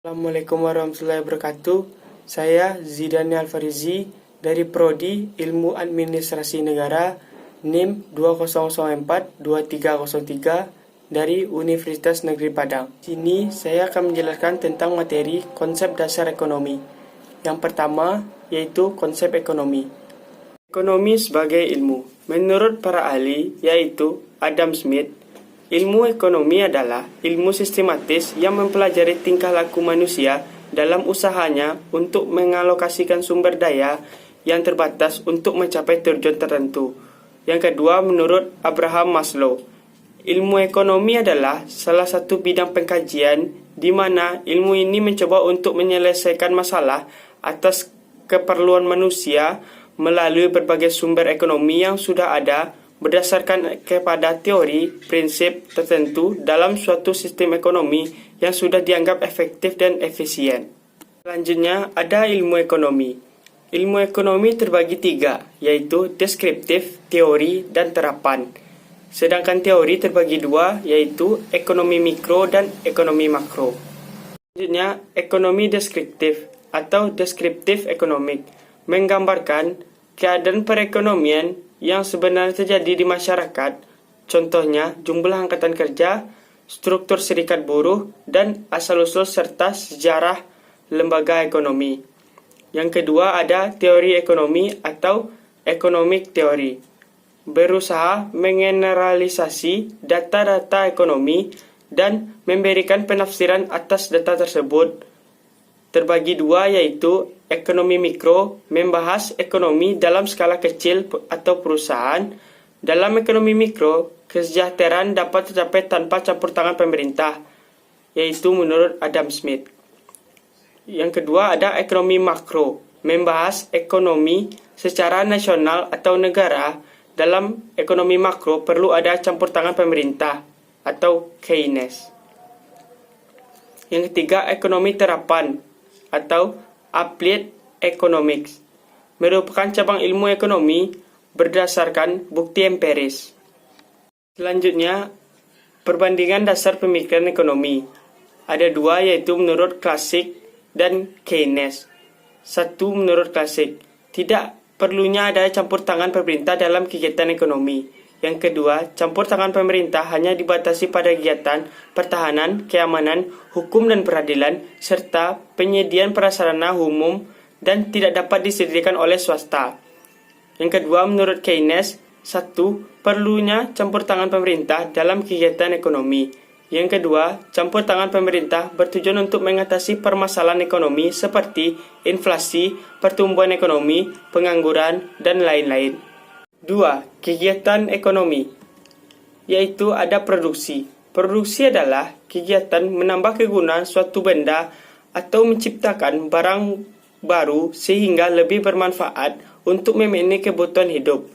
Assalamualaikum warahmatullahi wabarakatuh. Saya Zidane Alfarizi dari Prodi Ilmu Administrasi Negara NIM 2004-2303 dari Universitas Negeri Padang. Di sini saya akan menjelaskan tentang materi konsep dasar ekonomi. Yang pertama yaitu konsep ekonomi. Ekonomi sebagai ilmu. Menurut para ahli yaitu Adam Smith, ilmu ekonomi adalah ilmu sistematis yang mempelajari tingkah laku manusia dalam usahanya untuk mengalokasikan sumber daya yang terbatas untuk mencapai tujuan tertentu. Yang kedua, menurut Abraham Maslow, ilmu ekonomi adalah salah satu bidang pengkajian di mana ilmu ini mencoba untuk menyelesaikan masalah atas keperluan manusia melalui berbagai sumber ekonomi yang sudah ada berdasarkan kepada teori prinsip tertentu dalam suatu sistem ekonomi yang sudah dianggap efektif dan efisien. Selanjutnya ada ilmu ekonomi. Ilmu ekonomi terbagi tiga, yaitu deskriptif, teori, dan terapan. Sedangkan teori terbagi dua, yaitu ekonomi mikro dan ekonomi makro. Selanjutnya, ekonomi deskriptif atau deskriptif ekonomik menggambarkan keadaan perekonomian yang sebenarnya terjadi di masyarakat, contohnya jumlah angkatan kerja, struktur serikat buruh, dan asal-usul serta sejarah lembaga ekonomi. Yang kedua ada teori ekonomi atau economic theory, berusaha mengeneralisasi data-data ekonomi dan memberikan penafsiran atas data tersebut. Terbagi dua, yaitu ekonomi mikro membahas ekonomi dalam skala kecil atau perusahaan. Dalam ekonomi mikro, kesejahteraan dapat tercapai tanpa campur tangan pemerintah, yaitu menurut Adam Smith. Yang kedua ada ekonomi makro, membahas ekonomi secara nasional atau negara. Dalam ekonomi makro perlu ada campur tangan pemerintah atau Keynes. Yang ketiga ekonomi terapan atau applied economics, merupakan cabang ilmu ekonomi berdasarkan bukti empiris. Selanjutnya, perbandingan dasar pemikiran ekonomi. Ada dua, yaitu menurut klasik dan Keynes. Satu, menurut klasik, tidak perlunya ada campur tangan pemerintah dalam kegiatan ekonomi. Yang kedua, campur tangan pemerintah hanya dibatasi pada kegiatan pertahanan, keamanan, hukum dan peradilan, serta penyediaan prasarana umum dan tidak dapat disediakan oleh swasta. Yang kedua, menurut Keynes, satu, perlunya campur tangan pemerintah dalam kegiatan ekonomi. Yang kedua, campur tangan pemerintah bertujuan untuk mengatasi permasalahan ekonomi seperti inflasi, pertumbuhan ekonomi, pengangguran, dan lain-lain. 2. Kegiatan ekonomi, yaitu ada produksi. Produksi adalah kegiatan menambah kegunaan suatu benda atau menciptakan barang baru sehingga lebih bermanfaat untuk memenuhi kebutuhan hidup.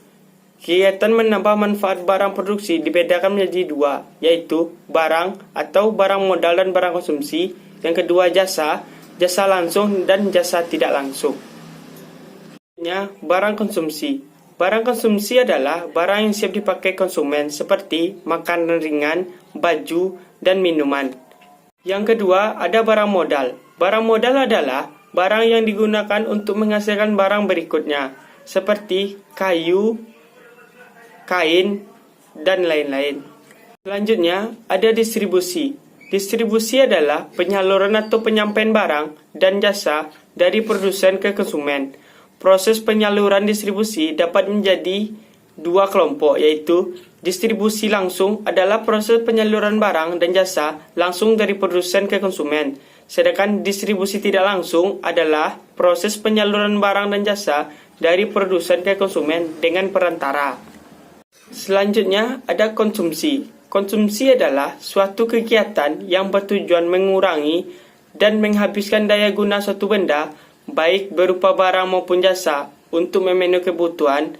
Kegiatan menambah manfaat barang produksi dibedakan menjadi dua, yaitu barang atau barang modal dan barang konsumsi. Yang kedua jasa, jasa langsung dan jasa tidak langsung. Barang konsumsi. Barang konsumsi adalah barang yang siap dipakai konsumen seperti makanan ringan, baju, dan minuman. Yang kedua ada barang modal. Barang modal adalah barang yang digunakan untuk menghasilkan barang berikutnya seperti kayu, kain, dan lain-lain. Selanjutnya ada distribusi. Distribusi adalah penyaluran atau penyampaian barang dan jasa dari produsen ke konsumen. Proses penyaluran distribusi dapat menjadi dua kelompok, yaitu distribusi langsung adalah proses penyaluran barang dan jasa langsung dari produsen ke konsumen. Sedangkan distribusi tidak langsung adalah proses penyaluran barang dan jasa dari produsen ke konsumen dengan perantara. Selanjutnya ada konsumsi. Konsumsi adalah suatu kegiatan yang bertujuan mengurangi dan menghabiskan daya guna suatu benda, baik berupa barang maupun jasa, untuk memenuhi kebutuhan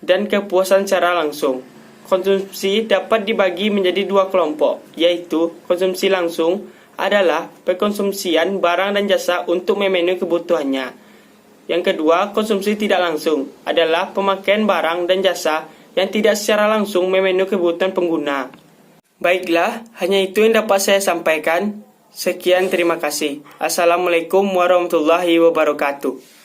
dan kepuasan secara langsung. Konsumsi dapat dibagi menjadi dua kelompok, yaitu konsumsi langsung adalah pengkonsumsian barang dan jasa untuk memenuhi kebutuhannya. Yang kedua, konsumsi tidak langsung adalah pemakaian barang dan jasa yang tidak secara langsung memenuhi kebutuhan pengguna. Baiklah, hanya itu yang dapat saya sampaikan. Sekian, terima kasih. Assalamualaikum warahmatullahi wabarakatuh.